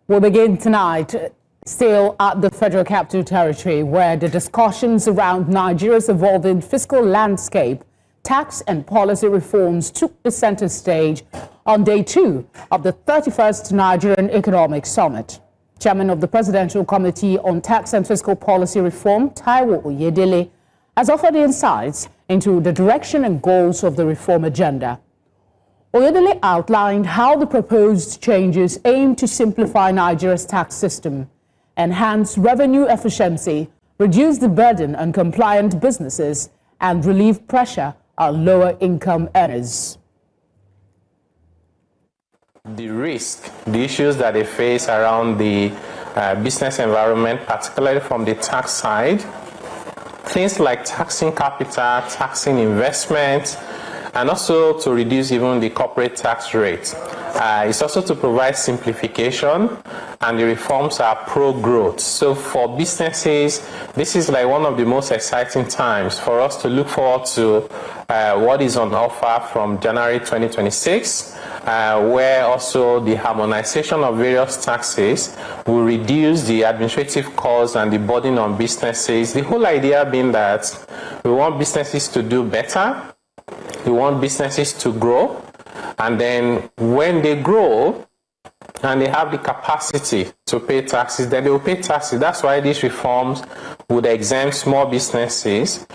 will begin tonight, still at the Federal Capital Territory, where the discussions around Nigeria's evolving fiscal landscape, tax and policy reforms took the center stage on day 2 of the 31st Nigerian Economic Summit. Chairman of the Presidential Committee on Tax and Fiscal Policy Reform, Taiwo Oyedele, has offered insights into the direction and goals of the reform agenda. Oyedele outlined how the proposed changes aim to simplify Nigeria's tax system, enhance revenue efficiency, reduce the burden on compliant businesses, and relieve pressure on lower-income earners. The risk, the issues that they face around the business environment, particularly from the tax side, things like taxing capital, taxing investment, and also to reduce even the corporate tax rate. It's also to provide simplification, and the reforms are pro-growth. So for businesses, this is like one of the most exciting times for us to look forward to what is on offer from January 2026, where also the harmonization of various taxes will reduce the administrative costs and the burden on businesses. The whole idea being that we want businesses to do better, we want businesses to grow, and then when they grow and they have the capacity to pay taxes, then they will pay taxes. That's why these reforms would exempt small businesses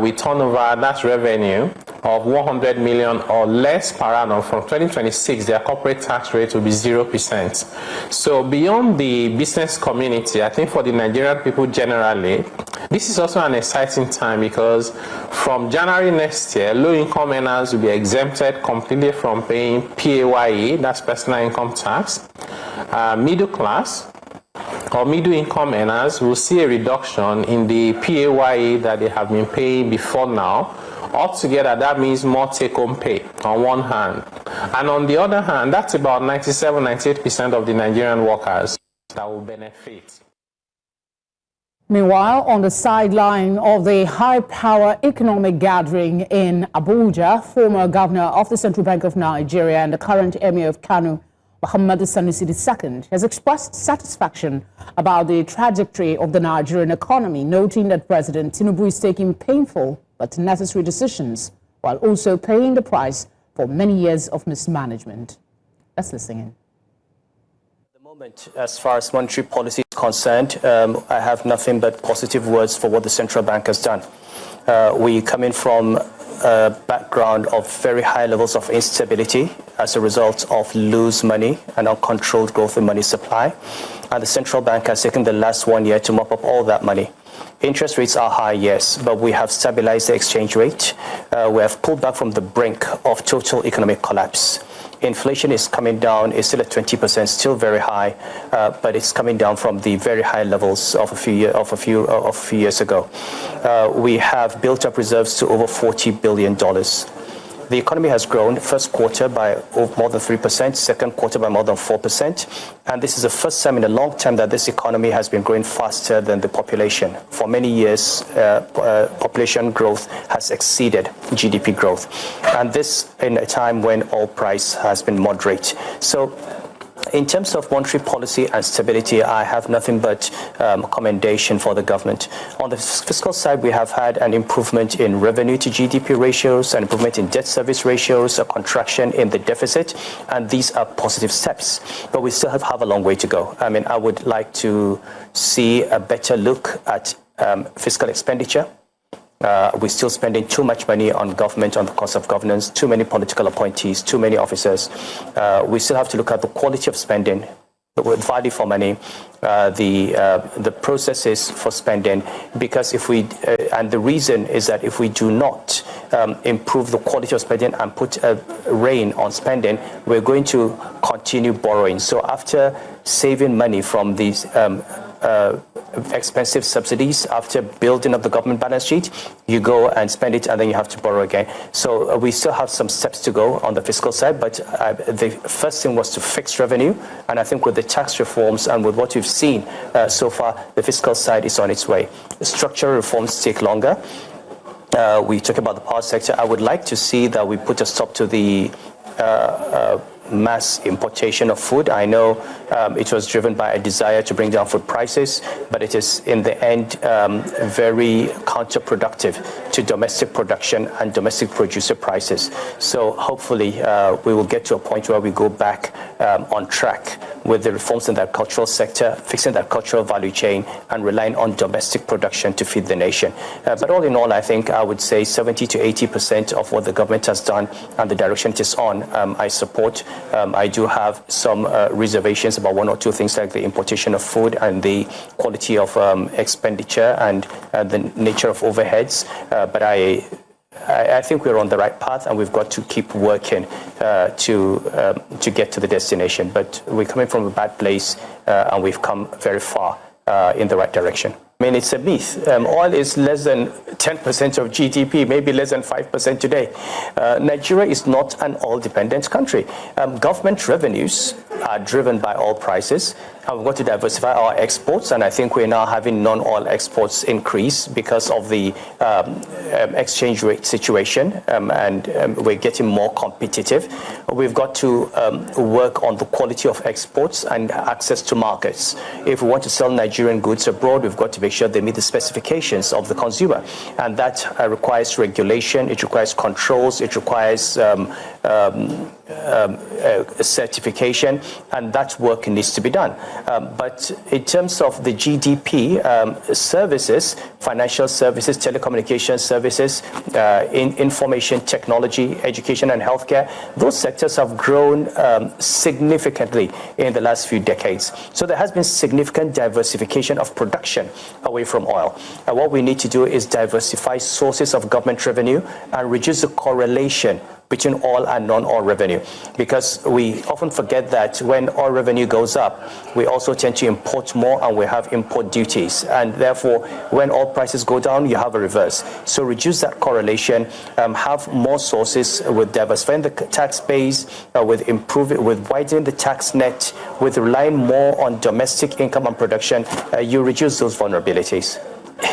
with turnover, that's revenue, of 100 million or less per annum. From 2026, their corporate tax rate will be 0%. So beyond the business community, I think for the Nigerian people generally, this is also an exciting time, because from January next year, low-income earners will be exempted completely from paying PAYE, that's personal income tax. Middle class or middle income earners will see a reduction in the PAYE that they have been paying before now. Altogether, that means more take-home pay on one hand. And on the other hand, that's about 97-98% of the Nigerian workers that will benefit. Meanwhile, on the sideline of the high-power economic gathering in Abuja, former governor of the Central Bank of Nigeria and the current emir of Kano, Muhammadu Sanusi II, has expressed satisfaction about the trajectory of the Nigerian economy, noting that President Tinubu is taking painful but necessary decisions while also paying the price for many years of mismanagement. Let's listen in. At the moment, as far as monetary policy is concerned, I have nothing but positive words for what the central bank has done. We come in from a background of very high levels of instability as a result of loose money and uncontrolled growth in money supply. And the central bank has taken the last 1 year to mop up all that money. Interest rates are high, yes, but we have stabilized the exchange rate. We have pulled back from the brink of total economic collapse. Inflation is coming down, it's still at 20%, still very high, but it's coming down from the very high levels of a few years ago. We have built up reserves to over $40 billion. The economy has grown first quarter by more than 3%, second quarter by more than 4%. And this is the first time in a long time that this economy has been growing faster than the population. For many years, population growth has exceeded GDP growth. And this in a time when oil price has been moderate. So in terms of monetary policy and stability, I have nothing but commendation for the government. On the fiscal side, we have had an improvement in revenue to GDP ratios, an improvement in debt service ratios, a contraction in the deficit, and these are positive steps. But we still have a long way to go. I mean, I would like to see a better look at fiscal expenditure. We're still spending too much money on government, on the cost of governance, too many political appointees, too many officers. We still have to look at the quality of spending, with value for money, the processes for spending, because if we, and the reason is that if we do not improve the quality of spending and put a rein on spending, we're going to continue borrowing. So after saving money from these expensive subsidies, after building up the government balance sheet, you go and spend it and then you have to borrow again. So we still have some steps to go on the fiscal side, but the first thing was to fix revenue, and I think with the tax reforms and with what we've seen so far, the fiscal side is on its way. Structural reforms take longer. We talk about the power sector. I would like to see that we put a stop to the mass importation of food. I know it was driven by a desire to bring down food prices, but it is in the end very counterproductive to domestic production and domestic producer prices. So hopefully we will get to a point where we go back on track with the reforms in the agricultural sector, fixing the agricultural value chain, and relying on domestic production to feed the nation. But all in all, I think I would say 70 to 80% of what the government has done and the direction it is on, I support. I do have some reservations about one or two things like the importation of food and the quality of expenditure and the nature of overheads. But I think we're on the right path, and we've got to keep working to get to the destination. But we're coming from a bad place, and we've come very far in the right direction. I mean, it's a myth. Oil is less than 10% of GDP, maybe less than 5% today. Nigeria is not an oil-dependent country. Government revenues are driven by oil prices, and we've got to diversify our exports, and I think we're now having non-oil exports increase because of the exchange rate situation, and we're getting more competitive. We've got to work on the quality of exports and access to markets. If we want to sell Nigerian goods abroad, we've got to make sure they meet the specifications of the consumer, and that requires regulation, it requires controls, it requires certification, and that work needs to be done. But in terms of the GDP, services, financial services, telecommunication services, information technology, education and healthcare, those sectors have grown significantly in the last few decades. So there has been significant diversification of production away from oil. And what we need to do is diversify sources of government revenue and reduce the correlation between oil and non-oil revenue, because we often forget that when oil revenue goes up, we also tend to import more, and we have import duties, and therefore when oil prices go down, you have a reverse. So reduce that correlation, have more sources with diversifying the tax base, with improving, with widening the tax net, with relying more on domestic income and production, you reduce those vulnerabilities.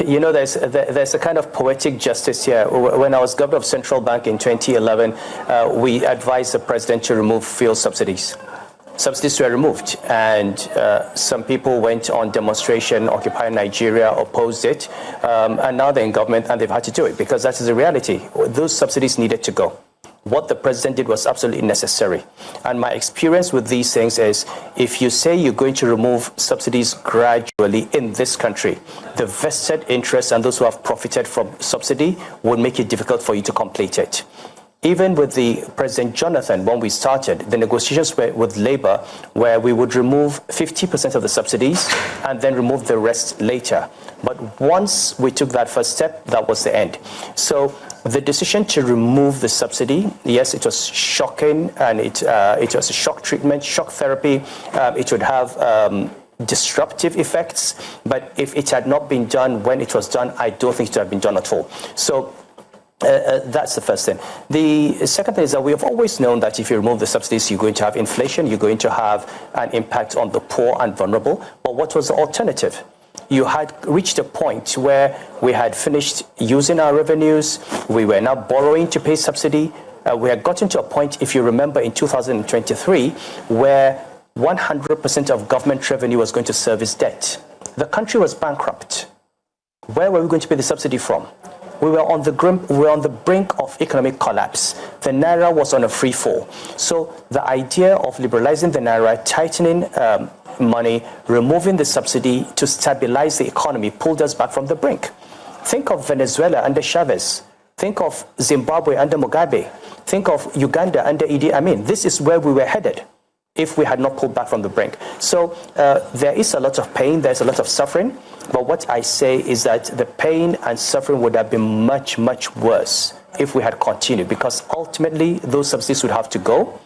You know, there's a kind of poetic justice here. When I was governor of Central Bank in 2011, we advised the president to remove fuel subsidies. Subsidies were removed, and some people went on demonstration, Occupy Nigeria, opposed it, and now they're in government and they've had to do it because that is the reality. Those subsidies needed to go. What the president did was absolutely necessary. And my experience with these things is, if you say you're going to remove subsidies gradually in this country, the vested interests and those who have profited from subsidy will make it difficult for you to complete it. Even with the President Jonathan, when we started, the negotiations were with Labour, where we would remove 50% of the subsidies and then remove the rest later. But once we took that first step, that was the end. So the decision to remove the subsidy, yes, it was shocking, and it was a shock treatment, shock therapy. It would have disruptive effects, but if it had not been done when it was done, I don't think it would have been done at all. So that's the first thing. The second thing is that we have always known that if you remove the subsidies, you're going to have inflation, you're going to have an impact on the poor and vulnerable. But what was the alternative? You had reached a point where we had finished using our revenues, we were now borrowing to pay subsidy. We had gotten to a point, if you remember, in 2023, where 100% of government revenue was going to service debt. The country was bankrupt. Where were we going to pay the subsidy from? We were on the brink of economic collapse. The Naira was on a free fall. So the idea of liberalizing the Naira, tightening money, removing the subsidy to stabilize the economy pulled us back from the brink. Think of Venezuela under Chavez. Think of Zimbabwe under Mugabe. Think of Uganda under Idi Amin. This is where we were headed if we had not pulled back from the brink. So there is a lot of pain, there's a lot of suffering, but what I say is that the pain and suffering would have been much, much worse if we had continued, because ultimately those subsidies would have to go.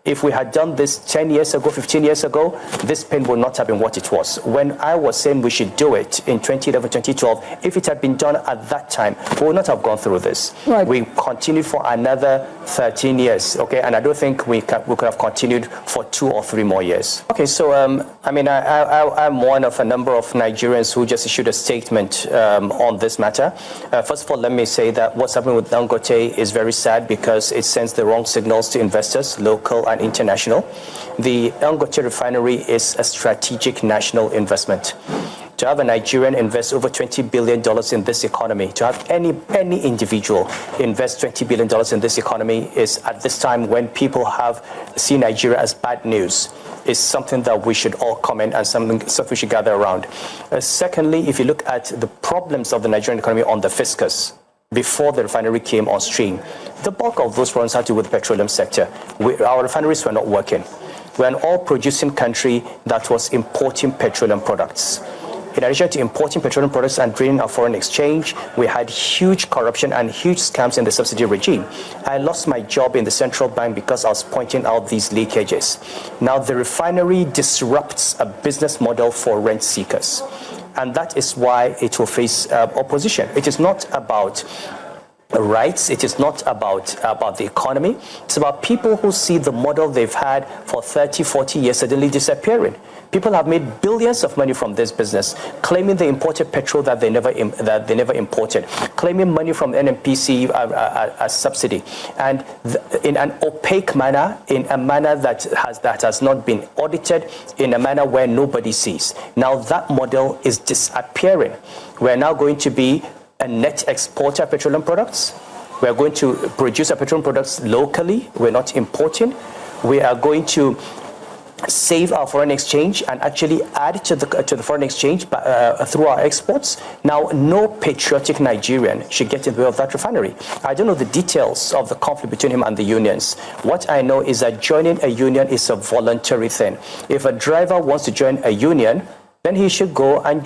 If we had done this 10 years ago, 15 years ago, this pain would not have been what it was. When I was saying we should do it in 2011, 2012, if it had been done at that time, we would not have gone through this. Right. We continued for another 13 years, okay? And I don't think we could have continued for 2 or 3 more years. Okay, so, I mean, I'm one of a number of Nigerians who just issued a statement on this matter. First of all, let me say that what's happening with Dangote is very sad because it sends the wrong signals to investors, local and and international. The Dangote refinery is a strategic national investment. To have a Nigerian invest over $20 billion in this economy, to have any individual invest $20 billion in this economy is, at this time when people have seen Nigeria as bad news, is something that we should all comment and something we should gather around. Secondly, if you look at the problems of the Nigerian economy on the fiscus, before the refinery came on stream, the bulk of those problems had to do with the petroleum sector. Our refineries were not working. We're an oil-producing country that was importing petroleum products. In addition to importing petroleum products and draining our foreign exchange, we had huge corruption and huge scams in the subsidy regime. I lost my job in the central bank because I was pointing out these leakages. Now, the refinery disrupts a business model for rent seekers, and that is why it will face opposition. It is not about rights. It is not about the economy. It's about people who see the model they've had for 30, 40 years suddenly disappearing. People have made billions of money from this business, claiming they imported petrol that they never imported, claiming money from NNPC as subsidy, and in an opaque manner, in a manner that has not been audited, in a manner where nobody sees. Now that model is disappearing. We're now going to be a net exporter of petroleum products. We're going to produce our petroleum products locally. We're not importing. We are going to save our foreign exchange and actually add to the foreign exchange through our exports. Now, no patriotic Nigerian should get in the way of that refinery. I don't know the details of the conflict between him and the unions. What I know is that joining a union is a voluntary thing. If a driver wants to join a union, then he should go and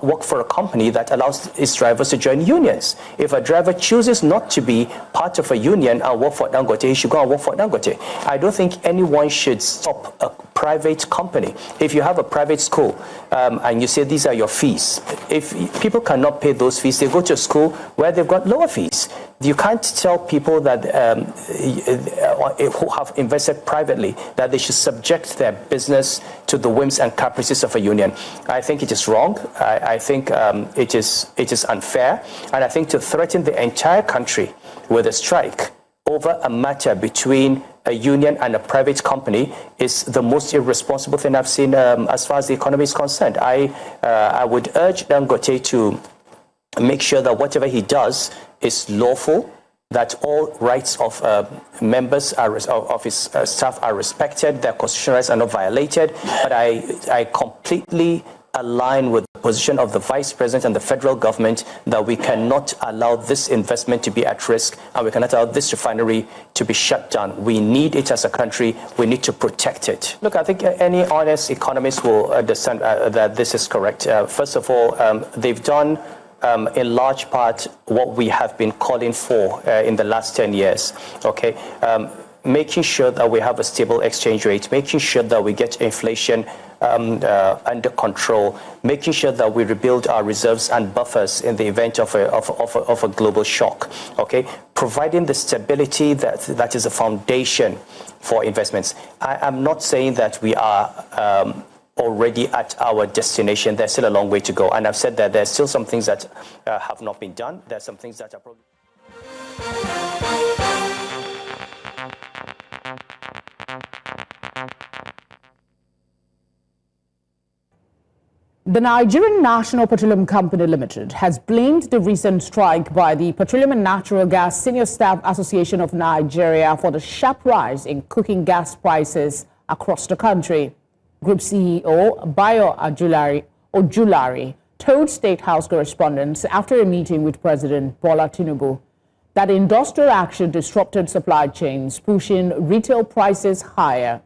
work for a company that allows its drivers to join unions. If a driver chooses not to be part of a union and work for Dangote, he should go and work for Dangote. I don't think anyone should stop a private company. If you have a private school and you say these are your fees, if people cannot pay those fees, they go to a school where they've got lower fees. You can't tell people that who have invested privately that they should subject their business to the whims and caprices of a union. I think it is wrong. I think it is unfair. And I think to threaten the entire country with a strike over a matter between a union and a private company is the most irresponsible thing I've seen as far as the economy is concerned. I would urge Dangote to make sure that whatever he does is lawful, that all rights of members of his staff are respected, their constitutional rights are not violated. But I completely align with the position of the Vice President and the federal government that we cannot allow this investment to be at risk, and we cannot allow this refinery to be shut down. We need it as a country. We need to protect it. Look, I think any honest economist will understand that this is correct. First of all, they've done in large part what we have been calling for in the last 10 years, okay? Making sure that we have a stable exchange rate, making sure that we get inflation under control, making sure that we rebuild our reserves and buffers in the event of a global shock, okay? Providing the stability that is a foundation for investments. I am not saying that we are already at our destination. There's still a long way to go. And I've said that there's still some things that have not been done. There's some things that are probably... The Nigerian National Petroleum Company Limited has blamed the recent strike by the Petroleum and Natural Gas Senior Staff Association of Nigeria for the sharp rise in cooking gas prices across the country. Group CEO Adebayo Ojulari told State House correspondents after a meeting with President Bola Tinubu that industrial action disrupted supply chains, pushing retail prices higher.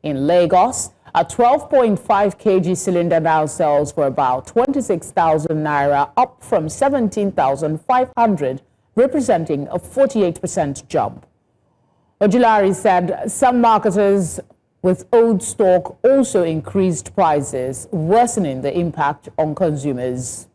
In Lagos, a 12.5 kg cylinder now sells for about 26,000 naira, up from 17,500, representing a 48% jump. Ojulari said some marketers with old stock also increased prices, worsening the impact on consumers.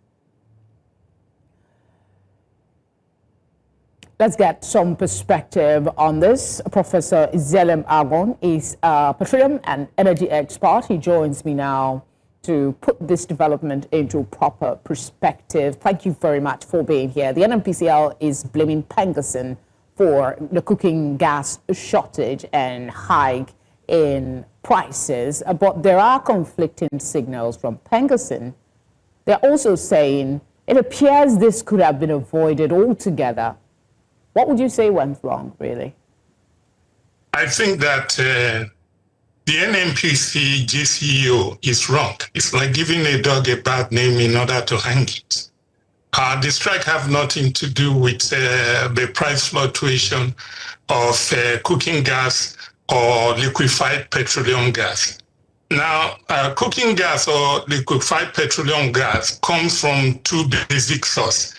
Let's get some perspective on this. Professor Zelem Agon is a petroleum and energy expert. He joins me now to put this development into proper perspective. Thank you very much for being here. The NNPCL is blaming Pengasin for the cooking gas shortage and hike in prices, but there are conflicting signals from Pengerson. They're also saying it appears this could have been avoided altogether. What would you say went wrong, really? I think that the NNPC GCEO is wrong. It's like giving a dog a bad name in order to hang it. The strike have nothing to do with the price fluctuation of cooking gas or liquefied petroleum gas. Now, cooking gas or liquefied petroleum gas comes from two basic sources.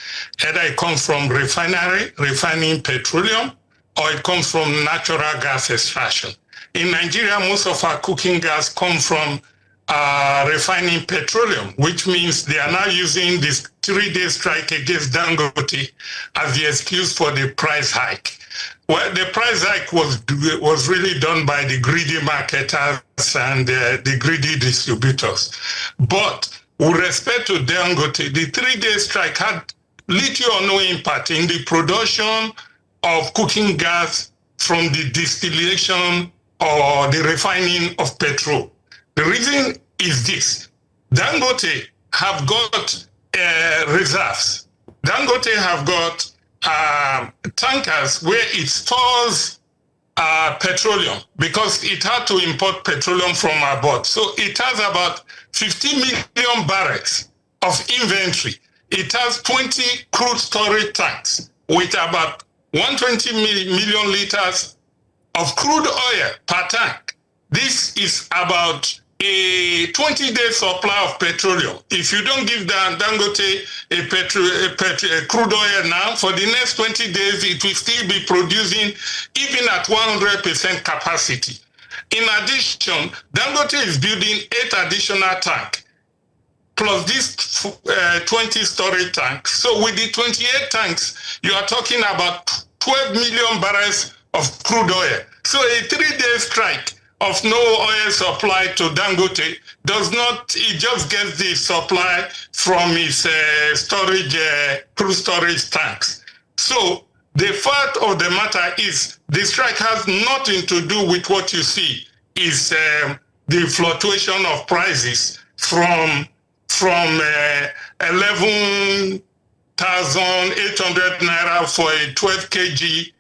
Either it comes from refining petroleum, or it comes from natural gas extraction. In Nigeria, most of our cooking gas comes from refining petroleum, which means they are now using this 3-day strike against Dangote as the excuse for the price hike. Well, the price hike was really done by the greedy marketers and the greedy distributors. But with respect to Dangote, the 3-day strike had little or no impact in the production of cooking gas from the distillation or the refining of petrol. The reason is this: Dangote have got reserves. Dangote have got tankers where it stores petroleum because it had to import petroleum from abroad. So it has about 50 million barrels of inventory. It has 20 crude storage tanks with about 120 million liters of crude oil per tank. This is about a 20-day supply of petroleum. If you don't give Dangote a crude oil now, for the next 20 days, it will still be producing even at 100% capacity. In addition, Dangote is building 8 additional tanks, plus these 20 storage tanks. So with the 28 tanks, you are talking about 12 million barrels of crude oil. So a 3-day strike of no oil supply to Dangote does not, it just gets the supply from its crude storage tanks. So the fact of the matter is the strike has nothing to do with what you see is the fluctuation of prices from 11,800 naira for a 12 kg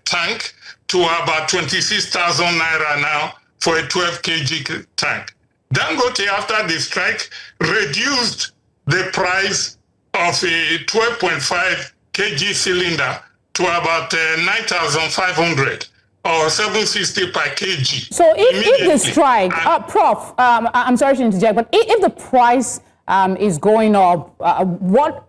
tank to about 26,000 naira now for a 12 kg tank. Dangote, after the strike, reduced the price of a 12.5 kg cylinder to about 9,500 or 760 per kg. So if the strike, Prof, I'm sorry to interject, but if the price is going up, what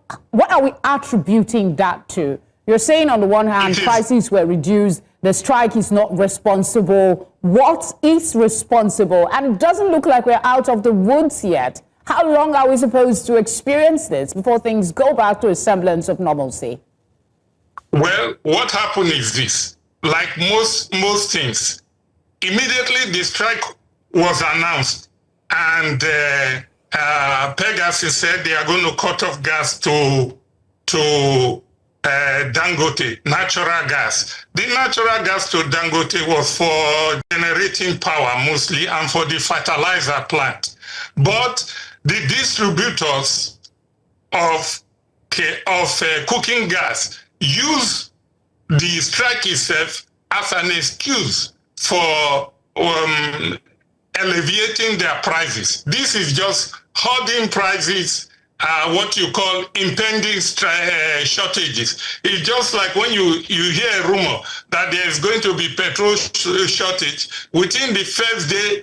are we attributing that to? You're saying on the one hand, prices were reduced, the strike is not responsible. What is responsible? And it doesn't look like we're out of the woods yet. How long are we supposed to experience this before things go back to a semblance of normalcy? Well, what happened is this. Like most things, immediately the strike was announced and Pegasus said they are going to cut off gas to Dangote, natural gas. The natural gas to Dangote was for generating power mostly and for the fertilizer plant. But the distributors of cooking gas use the strike itself as an excuse for alleviating their prices. This is just holding prices, what you call impending shortages. It's just like when you hear a rumor that there is going to be petrol shortage. Within the first day,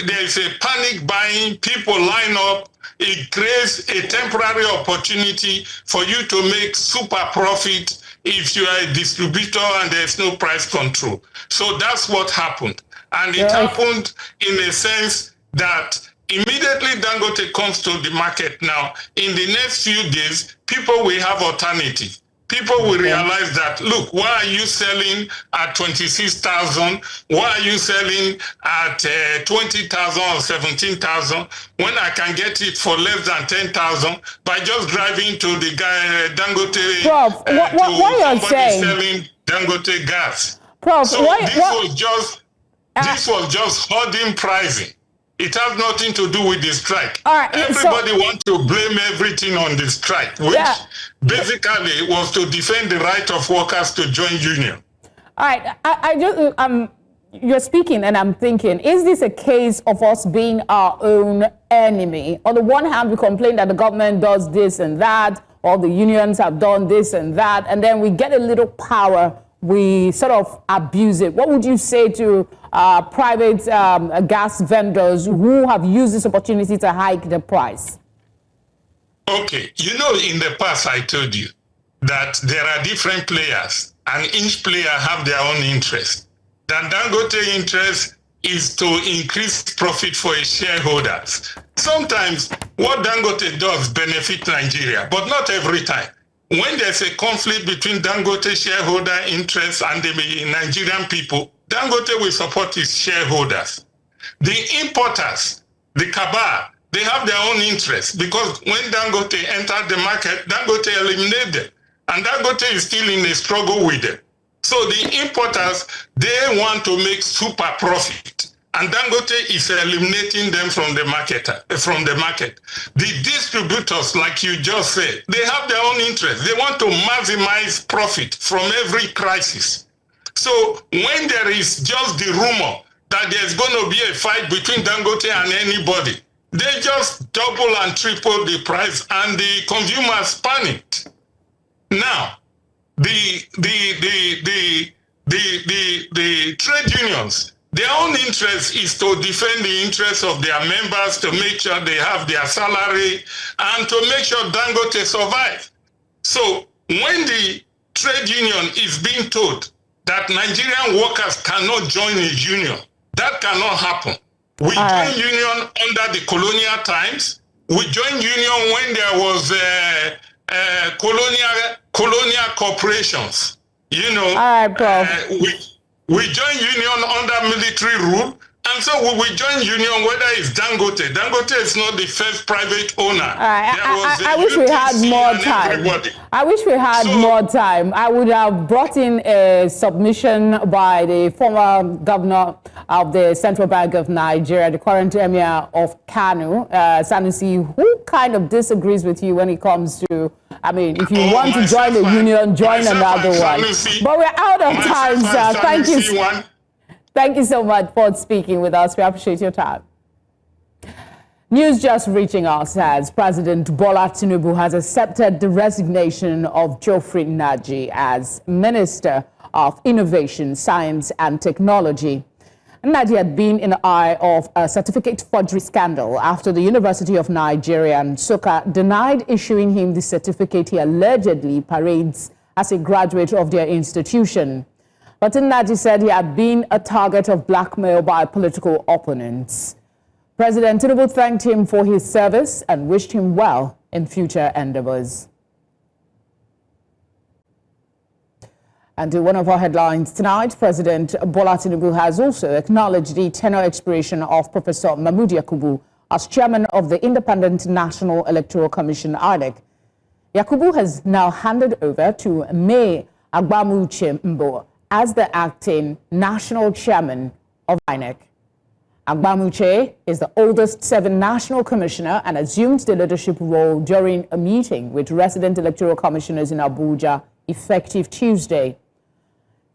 there is a panic buying, people line up. It creates a temporary opportunity for you to make super profit if you are a distributor and there's no price control. So that's what happened. And it happened in a sense that immediately Dangote comes to the market now, in the next few days, people will have alternative. People will realize that, look, why are you selling at 26,000? Why are you selling at 20,000 or 17,000 when I can get it for less than 10,000 by just driving to the guy Dangote? Prof, what you're saying? Selling Dangote gas. Prof, so this was just This was just hoarding pricing. It has nothing to do with the strike. All right, Everybody wants to blame everything on the strike, which basically was to defend the right of workers to join union. All right, I just you're speaking and I'm thinking, is this a case of us being our own enemy? On the one hand, we complain that the government does this and that, or the unions have done this and that, and then we get a little power, we sort of abuse it. What would you say to private gas vendors who have used this opportunity to hike the price? Okay, you know, in the past I told you that there are different players and each player have their own interest. The Dangote interest is to increase profit for its shareholders. Sometimes what Dangote does benefit Nigeria, but not every time. When there's a conflict between Dangote shareholder interests and the Nigerian people, Dangote will support its shareholders. The importers, the cabal, they have their own interests because when Dangote entered the market, Dangote eliminated them. And Dangote is still in a struggle with them. So the importers, they want to make super profit. And Dangote is eliminating them from the market. The distributors, like you just said, they have their own interests. They want to maximize profit from every crisis. So when there is just the rumor that there's going to be a fight between Dangote and anybody, they just double and triple the price and the consumers panicked. Now, the trade unions, their own interest is to defend the interests of their members, to make sure they have their salary, and to make sure Dangote survive. So when the trade union is being told that Nigerian workers cannot join a union, that cannot happen. We joined union under the colonial times. We joined union when there was colonial corporations. You know, we joined union under military rule, and so we will join union whether it's Dangote. Dangote is not the first private owner. I wish we had more time. I wish we had more time. I would have brought in a submission by the former governor of the Central Bank of Nigeria, the current emir of Kano, Sanusi, who kind of disagrees with you when it comes to, I mean, if you want to join a union, join another one. But we're out of time, sir. Thank you. Thank you so much for speaking with us. We appreciate your time. News just reaching us as President Bola Tinubu has accepted the resignation of Geoffrey Naji as Minister of Innovation, Science and Technology. Naji had been in the eye of a certificate forgery scandal after the University of Nigeria and Nsukka denied issuing him the certificate he allegedly parades as a graduate of their institution. But Naji said he had been a target of blackmail by political opponents. President Tinubu thanked him for his service and wished him well in future endeavors. And to one of our headlines tonight, President Bola Tinubu has also acknowledged the tenure expiration of Professor Mahmood Yakubu as chairman of the Independent National Electoral Commission, INEC. Yakubu has now handed over to May Agbamuche Mbo as the acting national chairman of INEC. Agbamuche is the oldest serving national commissioner and assumed the leadership role during a meeting with resident electoral commissioners in Abuja effective Tuesday.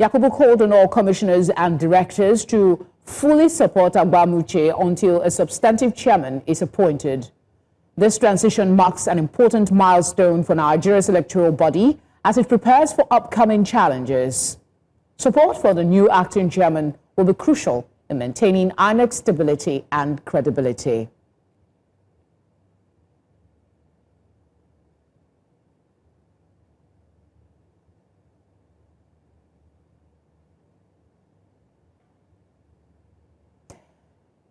Yakubu called on all commissioners and directors to fully support Agbamuche until a substantive chairman is appointed. This transition marks an important milestone for Nigeria's electoral body as it prepares for upcoming challenges. Support for the new acting chairman will be crucial in maintaining INEC's stability and credibility.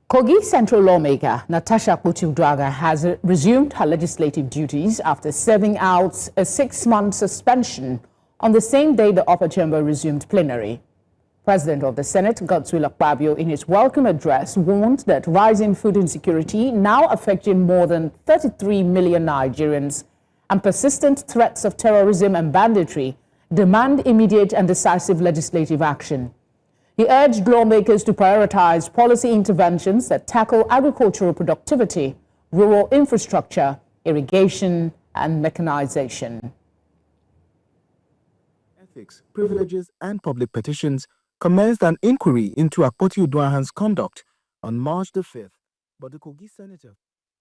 Kogi Central lawmaker Natasha Akpoti-Uduaghan has resumed her legislative duties after serving out a 6-month suspension on the same day the upper chamber resumed plenary. President of the Senate, Godswill Akpabio, in his welcome address, warned that rising food insecurity, now affecting more than 33 million Nigerians, and persistent threats of terrorism and banditry demand immediate and decisive legislative action. He urged lawmakers to prioritize policy interventions that tackle agricultural productivity, rural infrastructure, irrigation, and mechanization. Ethics, Privileges and Public Petitions commenced an inquiry into Akpoti Uduahan's conduct on March the 5th, but the Kogi senator,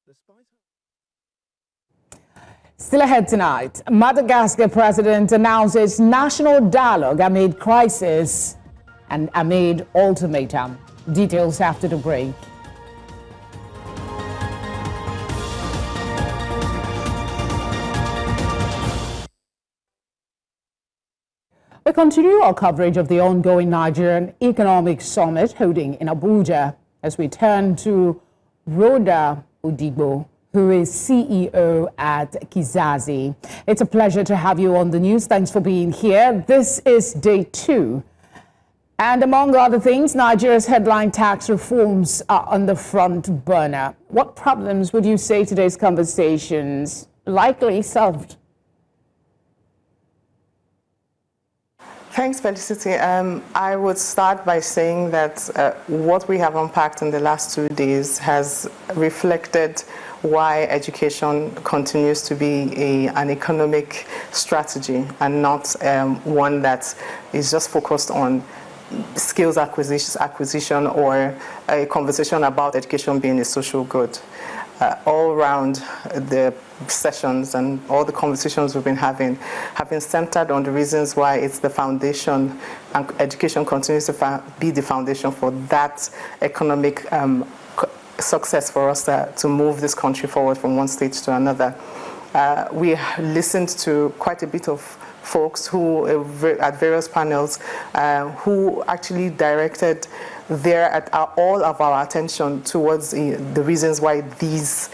despite... Still ahead tonight, Madagascar president announces national dialogue amid crisis and amid ultimatum. Details after the break. We continue our coverage of the ongoing Nigerian Economic Summit holding in Abuja as we turn to Rhoda Odigbo, who is CEO at Kizazi. It's a pleasure to have you on the news. Thanks for being here. This is day 2. And among other things, Nigeria's headline tax reforms are on the front burner. What problems would you say today's conversations likely solved? Thanks, Felicity. I would start by saying that what we have unpacked in the last 2 days has reflected why education continues to be an economic strategy and not one that is just focused on skills acquisition or a conversation about education being a social good. All around the sessions and all the conversations we've been having have been centered on the reasons why it's the foundation, and education continues to be the foundation for that economic success for us to move this country forward from one stage to another. We listened to quite a bit of folks who, at various panels, who actually directed all of our attention towards the reasons why these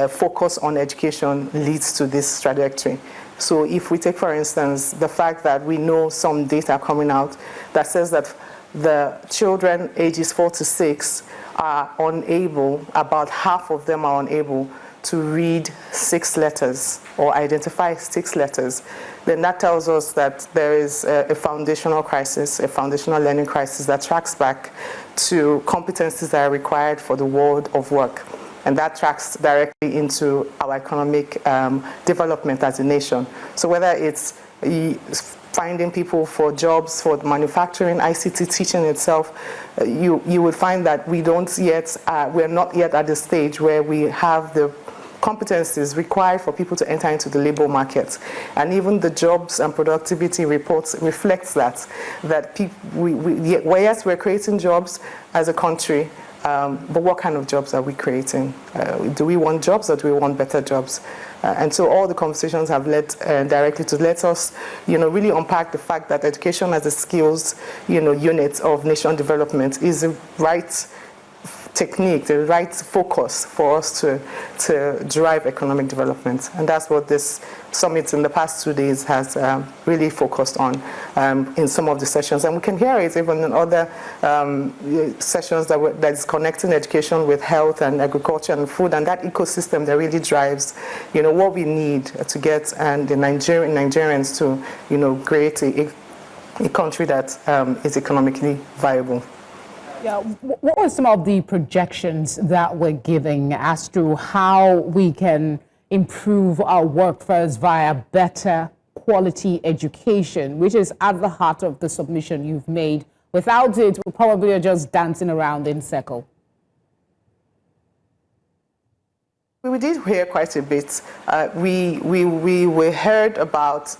focus on education leads to this trajectory. So if we take, for instance, the fact that we know some data coming out that says that the children ages 4 to 6 are unable, about half of them are unable to read 6 letters or identify 6 letters, then that tells us that there is a foundational crisis, a foundational learning crisis that tracks back to competencies that are required for the world of work. And that tracks directly into our economic development as a nation. So whether it's finding people for jobs, for manufacturing, ICT teaching itself, you would find that we're not yet at the stage where we have the competencies required for people to enter into the labor market. And even the jobs and productivity reports reflects that yes, we're creating jobs as a country, but what kind of jobs are we creating? Do we want jobs or do we want better jobs? And so all the conversations have led directly to let us, really unpack the fact that education as a skills, unit of nation development is the right technique, the right focus for us to drive economic development. And that's what this summit in the past 2 days has really focused on in some of the sessions. And we can hear it even in other sessions that is connecting education with health and agriculture and food, and that ecosystem that really drives, what we need to get and the Nigerians to, create a country that is economically viable. Yeah, what were some of the projections that we're giving as to how we can improve our workforce via better quality education, which is at the heart of the submission you've made? Without it, we probably are just dancing around in circle. We did hear quite a bit. We heard about,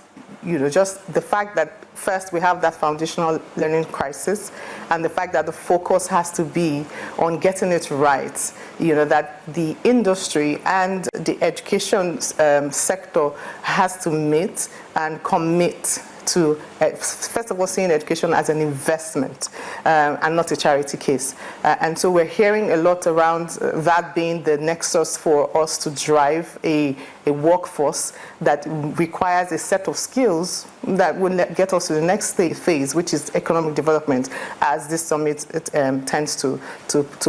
just the fact that first we have that foundational learning crisis, and the fact that the focus has to be on getting it right. That the industry and the education sector has to meet and commit to, first of all, seeing education as an investment and not a charity case. And so we're hearing a lot around that being the nexus for us to drive a workforce that requires a set of skills that will get us to the next phase, which is economic development, as this summit tends to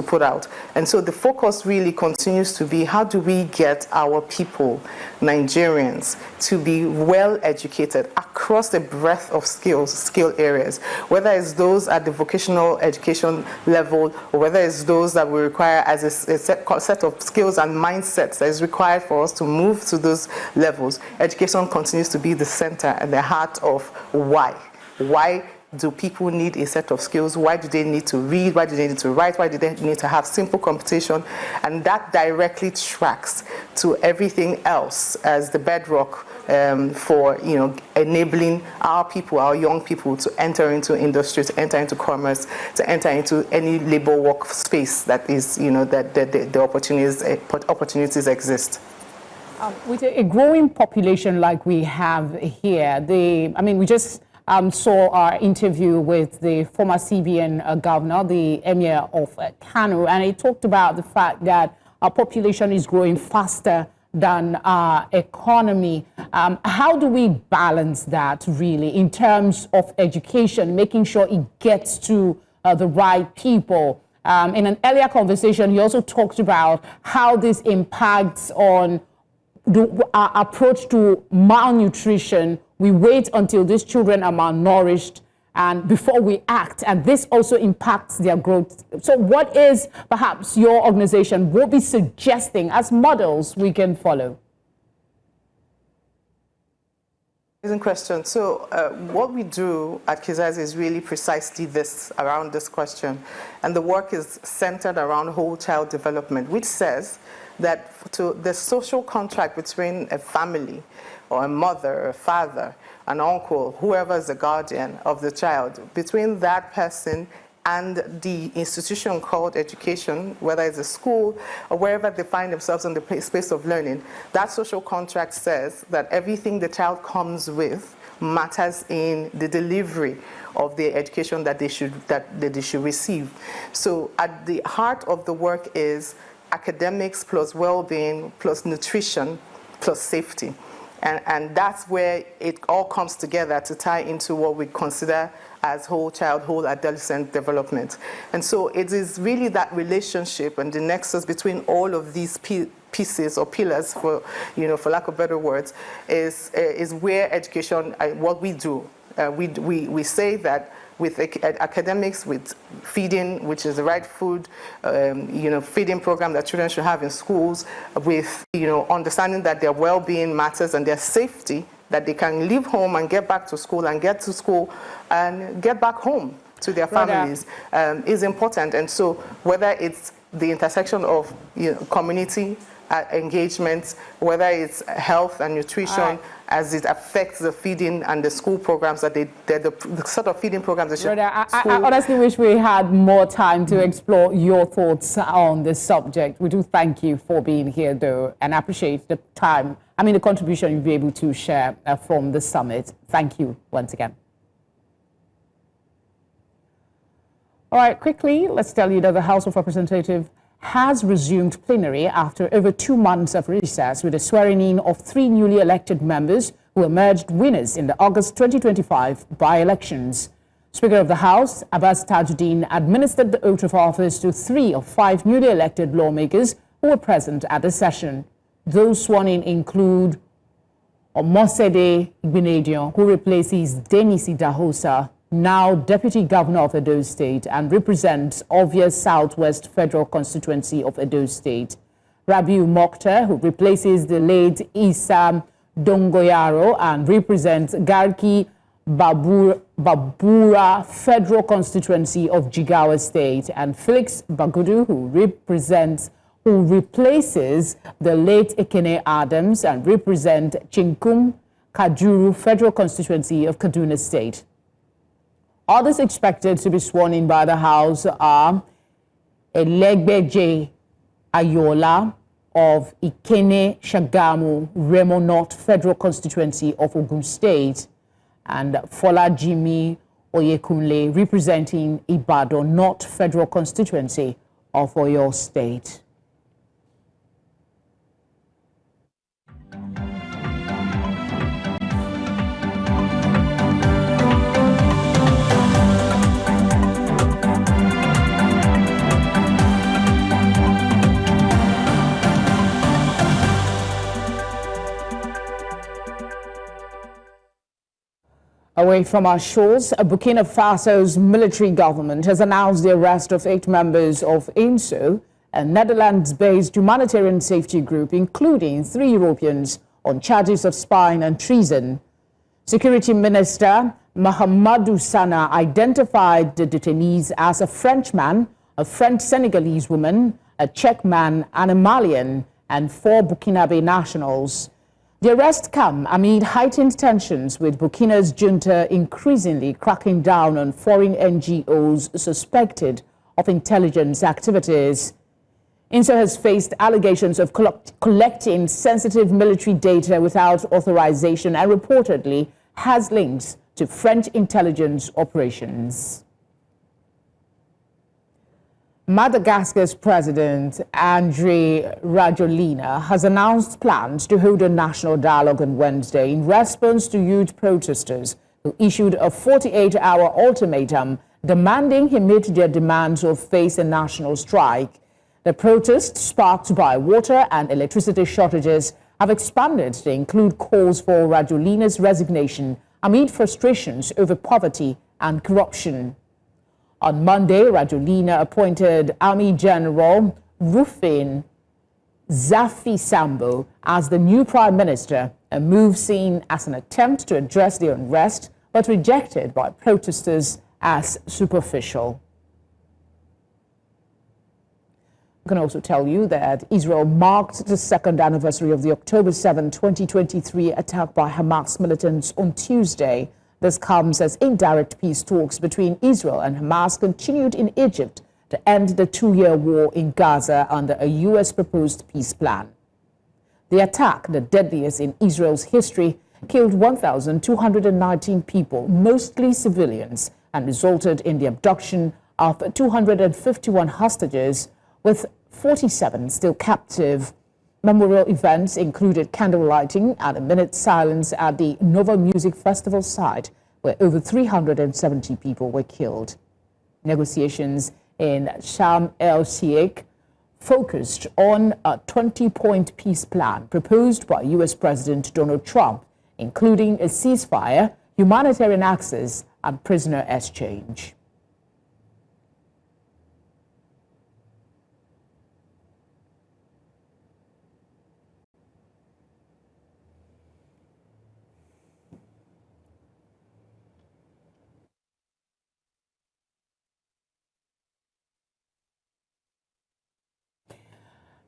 put out. And so the focus really continues to be, how do we get our people, Nigerians, to be well educated across the breadth of skill areas, whether it's those at the vocational education level, or whether it's those that we require as a set of skills and mindsets that is required for us to move to those levels. Education continues to be the center and the heart of why. Why do people need a set of skills? Why do they need to read? Why do they need to write? Why do they need to have simple computation? And that directly tracks to everything else as the bedrock for enabling our people, our young people, to enter into industry, to enter into commerce, to enter into any labor work space that is that the opportunities exist. With a growing population like we have here, we just saw our interview with the former CBN governor, the Emir of Kano, and he talked about the fact that our population is growing faster than our economy. How do we balance that really in terms of education, making sure it gets to the right people? In an earlier conversation, he also talked about how this impacts on our approach to malnutrition. We wait until these children are malnourished and before we act, and this also impacts their growth. So what is perhaps your organization will be suggesting as models we can follow? Amazing question. So what we do at Kizazi is really precisely this, around this question. And the work is centered around whole child development, which says that to the social contract between a family or a mother, a father, an uncle, whoever is the guardian of the child, between that person and the institution called education, whether it's a school or wherever they find themselves in the space of learning, that social contract says that everything the child comes with matters in the delivery of the education that they should receive. So at the heart of the work is academics plus well-being plus nutrition plus safety. And that's where it all comes together to tie into what we consider as whole child, whole adolescent development. And so it is really that relationship and the nexus between all of these pieces or pillars, for lack of better words, is where education, what we do. We say that with academics, with feeding, which is the right food, feeding program that children should have in schools, with understanding that their well-being matters and their safety, that they can leave home and get back to school and get to school and get back home to their families is important. And so whether it's the intersection of community engagement, whether it's health and nutrition, as it affects the feeding and the school programs that the sort of feeding programs that should. I honestly wish we had more time to explore your thoughts on this subject. We do thank you for being here, though, and appreciate the time, the contribution you'll be able to share from the summit. Thank you once again. All right, quickly, let's tell you that the House of Representatives has resumed plenary after over 2 months of recess, with the swearing in of 3 newly elected members who emerged winners in the August 2025 by-elections. Speaker of the House, Abbas Tajuddin, administered the oath of office to 3 of 5 newly elected lawmakers who were present at the session. Those sworn in include Omosede Igbinedion, who replaces Denisi Dahosa, now Deputy Governor of Edo State and represents Ovia Southwest Federal Constituency of Edo State. Rabiu Mokhtar, who replaces the late Issa Dongoyaro and represents Garki Babura Federal Constituency of Jigawa State, and Felix Bagudu, who replaces the late Ekene Adams and represents Chinkum Kajuru Federal Constituency of Kaduna State. Others expected to be sworn in by the House are Elegbeje Ayola of Ikene Shagamu Remo North Federal Constituency of Ogun State and Folajimi Oyekunle representing Ibadan North Federal Constituency of Oyo State. Away from our shores, Burkina Faso's military government has announced the arrest of 8 members of INSO, a Netherlands-based humanitarian safety group, including 3 Europeans, on charges of spying and treason. Security Minister Mahamadou Sana identified the detainees as a Frenchman, a French-Senegalese woman, a Czech man, and a Malian, and 4 Burkinabe nationals. The arrests come amid heightened tensions, with Burkina's junta increasingly cracking down on foreign NGOs suspected of intelligence activities. INSO has faced allegations of collecting sensitive military data without authorization and reportedly has links to French intelligence operations. Madagascar's President Andry Rajoelina has announced plans to hold a national dialogue on Wednesday in response to youth protesters who issued a 48-hour ultimatum demanding he meet their demands or face a national strike. The protests, sparked by water and electricity shortages, have expanded to include calls for Rajoelina's resignation amid frustrations over poverty and corruption. On Monday, Rajoelina appointed Army General Rufin Zafi-Sambo as the new prime minister, a move seen as an attempt to address the unrest, but rejected by protesters as superficial. I can also tell you that Israel marked the 2nd anniversary of the October 7, 2023 attack by Hamas militants on Tuesday. This comes as indirect peace talks between Israel and Hamas continued in Egypt to end the 2-year war in Gaza under a U.S. proposed peace plan. The attack, the deadliest in Israel's history, killed 1,219 people, mostly civilians, and resulted in the abduction of 251 hostages, with 47 still captive. Memorial events included candle lighting and a minute's silence at the Nova Music Festival site, where over 370 people were killed. Negotiations in Sharm el-Sheikh focused on a 20-point peace plan proposed by U.S. President Donald Trump, including a ceasefire, humanitarian access, and prisoner exchange.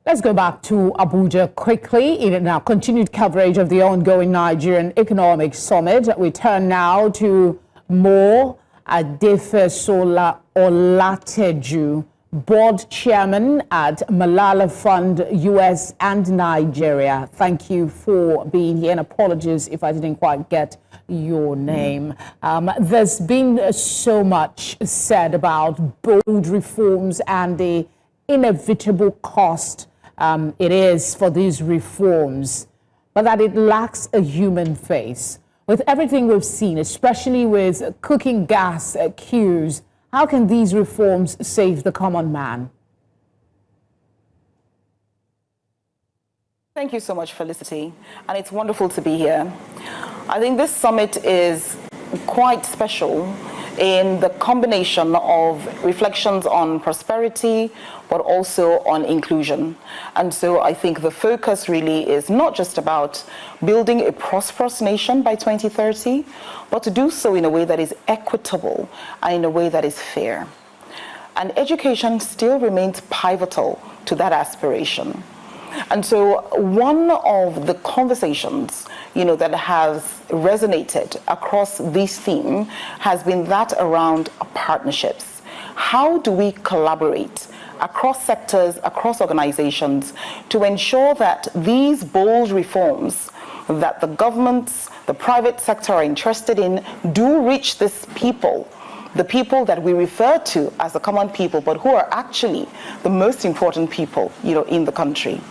Let's go back to Abuja quickly in our continued coverage of the ongoing Nigerian Economic Summit. We turn now to Mo Adefesola Olateju, board chairman at Malala Fund, US and Nigeria. Thank you for being here, and apologies if I didn't quite get your name. There's been so much said about bold reforms and the inevitable cost it is for these reforms, but that it lacks a human face. With everything we've seen, especially with cooking gas queues, how can these reforms save the common man? Thank you so much, Felicity, and it's wonderful to be here. I think this summit is quite special in the combination of reflections on prosperity, but also on inclusion. And so I think the focus really is not just about building a prosperous nation by 2030, but to do so in a way that is equitable and in a way that is fair. And education still remains pivotal to that aspiration. And so one of the conversations, that has resonated across this theme has been that around partnerships. How do we collaborate across sectors, across organizations, to ensure that these bold reforms that the governments, the private sector are interested in do reach this people, the people that we refer to as the common people, but who are actually the most important people, in the country.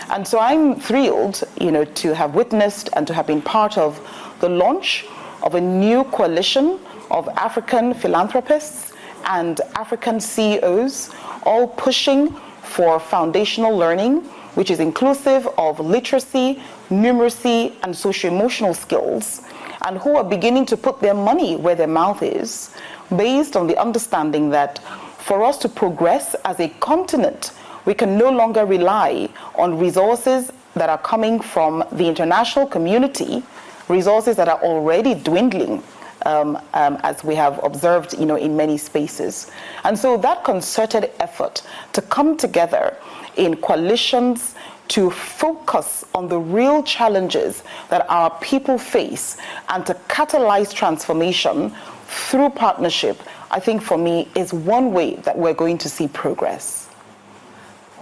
And so I'm thrilled, to have witnessed and to have been part of the launch of a new coalition of African philanthropists and African CEOs, all pushing for foundational learning, which is inclusive of literacy, numeracy, and socio-emotional skills. and who are beginning to put their money where their mouth is, based on the understanding that for us to progress as a continent, we can no longer rely on resources that are coming from the international community, resources that are already dwindling, as we have observed, in many spaces. And so that concerted effort to come together in coalitions to focus on the real challenges that our people face and to catalyze transformation through partnership, I think for me is one way that we're going to see progress.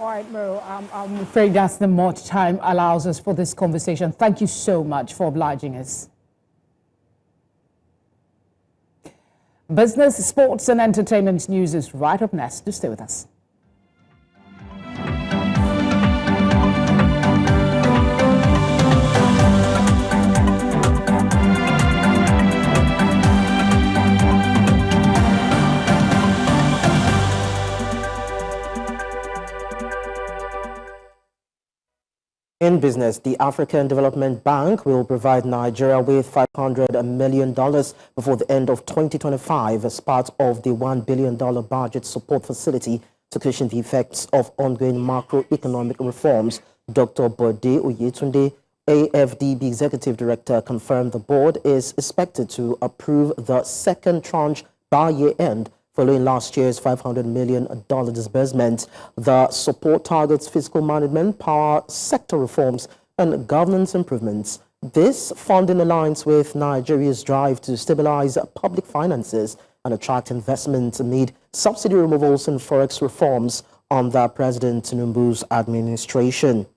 All right, Mo, I'm afraid that's the much time allows us for this conversation. Thank you so much for obliging us. Business, sports and entertainment news is right up next. Do stay with us. In business, the African Development Bank will provide Nigeria with $500 million before the end of 2025 as part of the $1 billion budget support facility to cushion the effects of ongoing macroeconomic reforms. Dr. Bode Oyetunde, AFDB Executive Director, confirmed the board is expected to approve the second tranche by year end, following last year's $500 million disbursement. The support targets fiscal management, power sector reforms, and governance improvements. This funding aligns with Nigeria's drive to stabilize public finances and attract investment amid subsidy removals and forex reforms under President Tinubu's administration.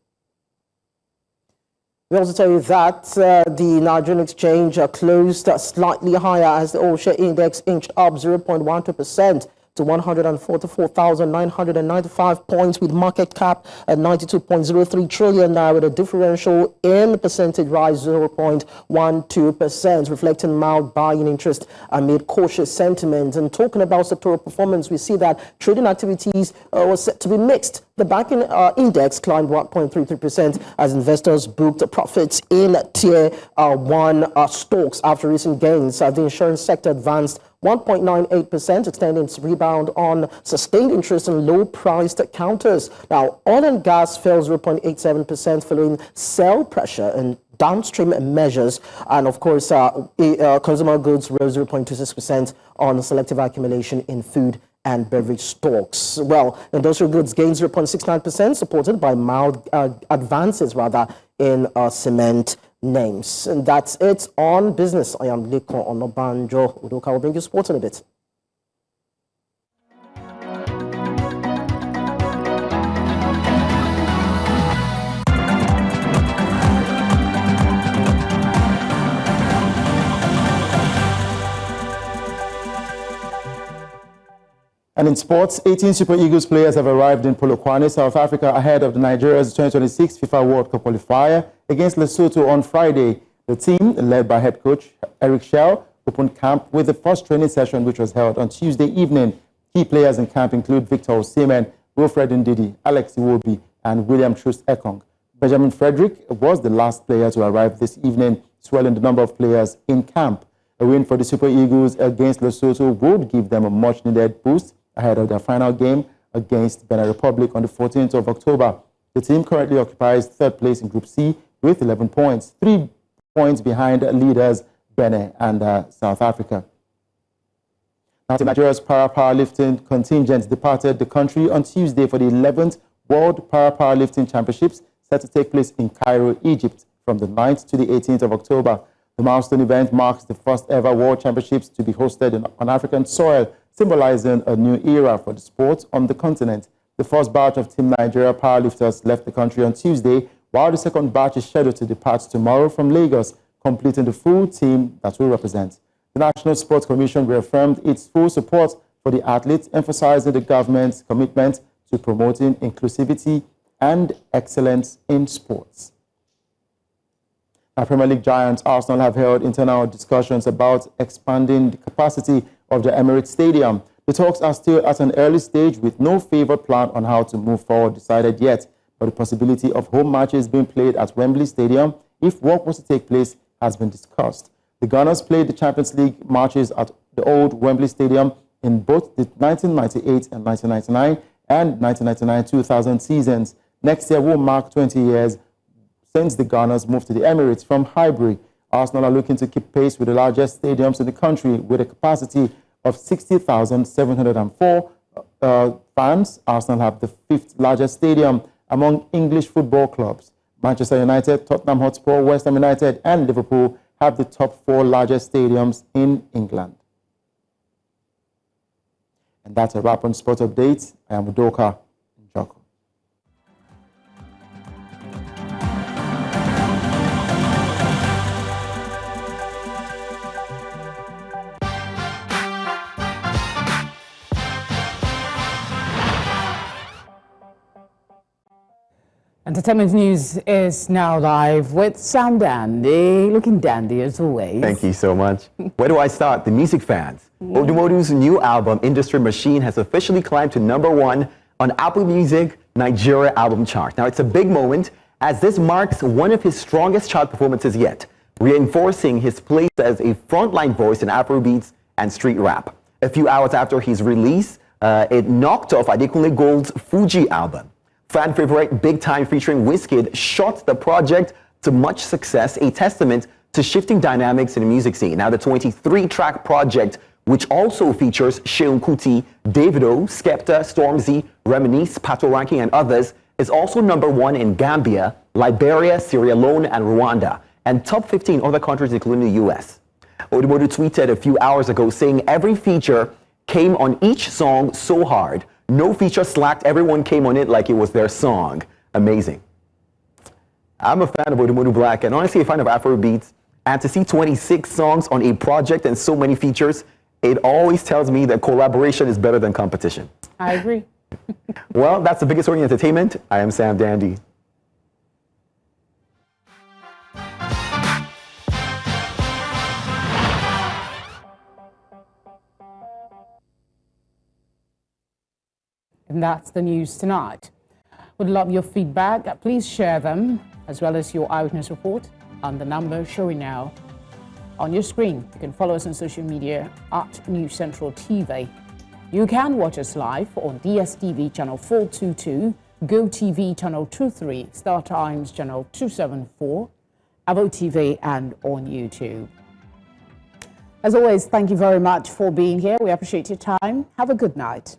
We also tell you that the Nigerian exchange closed slightly higher as the all-share index inched up 0.12% to 144,995 points, with market cap at 92.03 trillion naira, with a differential in percentage rise 0.12%, reflecting mild buying interest amid cautious sentiment. And talking about sectoral performance, we see that trading activities was set to be mixed. The banking index climbed 1.33% as investors booked profits in tier 1 stocks after recent gains. The insurance sector advanced 1.98%, extending its rebound on sustained interest in low-priced counters. Now, oil and gas fell 0.87% following sell pressure and downstream measures. And of course, consumer goods rose 0.26% on selective accumulation in food and beverage stocks. Well, industrial goods gained 0.69%, supported by mild advances in cement names. And that's it on business. I am Lekon Onobanjo. Udoka will bring you sports in a bit. And in sports, 18 Super Eagles players have arrived in Polokwane, South Africa, ahead of Nigeria's 2026 FIFA World Cup qualifier against Lesotho on Friday. The team, led by head coach Eric Shell, opened camp with the first training session, which was held on Tuesday evening. Key players in camp include Victor Osimhen, Wilfred Ndidi, Alex Iwobi, and William Troost Ekong. Benjamin Frederick was the last player to arrive this evening, swelling the number of players in camp. A win for the Super Eagles against Lesotho would give them a much-needed boost ahead of their final game against Benin Republic on the 14th of October. The team currently occupies third place in Group C with 11 points, 3 points behind leaders Benin and South Africa. Now, Nigeria's para-powerlifting contingent departed the country on Tuesday for the 11th World Para-Powerlifting Championships set to take place in Cairo, Egypt from the 9th to the 18th of October. The milestone event marks the first ever World Championships to be hosted on African soil, symbolizing a new era for the sport on the continent. The first batch of Team Nigeria powerlifters left the country on Tuesday, while the second batch is scheduled to depart tomorrow from Lagos, completing the full team that will represent. The National Sports Commission reaffirmed its full support for the athletes, emphasizing the government's commitment to promoting inclusivity and excellence in sports. Now, Premier League giants Arsenal have held internal discussions about expanding the capacity of the Emirates Stadium. The talks are still at an early stage with no favored plan on how to move forward decided yet, but the possibility of home matches being played at Wembley Stadium, if work was to take place, has been discussed. The Gunners played the Champions League matches at the old Wembley Stadium in both the 1998 and 1999 and 1999-2000 seasons. Next year will mark 20 years since the Gunners moved to the Emirates from Highbury. Arsenal are looking to keep pace with the largest stadiums in the country with a capacity of 60,704 fans. Arsenal have the 5th largest stadium among English football clubs. Manchester United, Tottenham Hotspur, West Ham United and Liverpool have the top 4 largest stadiums in England. And that's a wrap on Sport Updates. I am Udoka Njoko. Entertainment news is now live with Sam Dandy, looking dandy as always. Thank you so much. Where do I start? The music fans. Odumodu's new album, Industry Machine, has officially climbed to #1 on Apple Music Nigeria album chart. Now, it's a big moment as this marks one of his strongest chart performances yet, reinforcing his place as a frontline voice in Afrobeats and street rap. A few hours after his release, it knocked off Adekunle Gold's Fuji album. Fan favorite Big Time featuring Wizkid shot the project to much success, a testament to shifting dynamics in the music scene. Now, the 23-track project, which also features Seun Kuti, Davido, Skepta, Stormzy, Reminisce, Pato Ranking, and others, is also #1 in Gambia, Liberia, Sierra Leone, and Rwanda, and top 15 in other countries, including the US. Odumodu tweeted a few hours ago saying every feature came on each song so hard. No feature slacked. Everyone came on it like it was their song. Amazing. I'm a fan of Odumodu Black and honestly a fan of Afrobeats. And to see 26 songs on a project and so many features, it always tells me that collaboration is better than competition. I agree. Well, that's the biggest story in entertainment. I am Sam Dandy. And that's the news tonight. Would love your feedback. Please share them as well as your eyewitness report on the number showing now on your screen. You can follow us on social media at News Central TV. You can watch us live on DSTV channel 422, GoTV channel 23, Star Times channel 274, Avo TV, and on YouTube. As always, thank you very much for being here. We appreciate your time. Have a good night.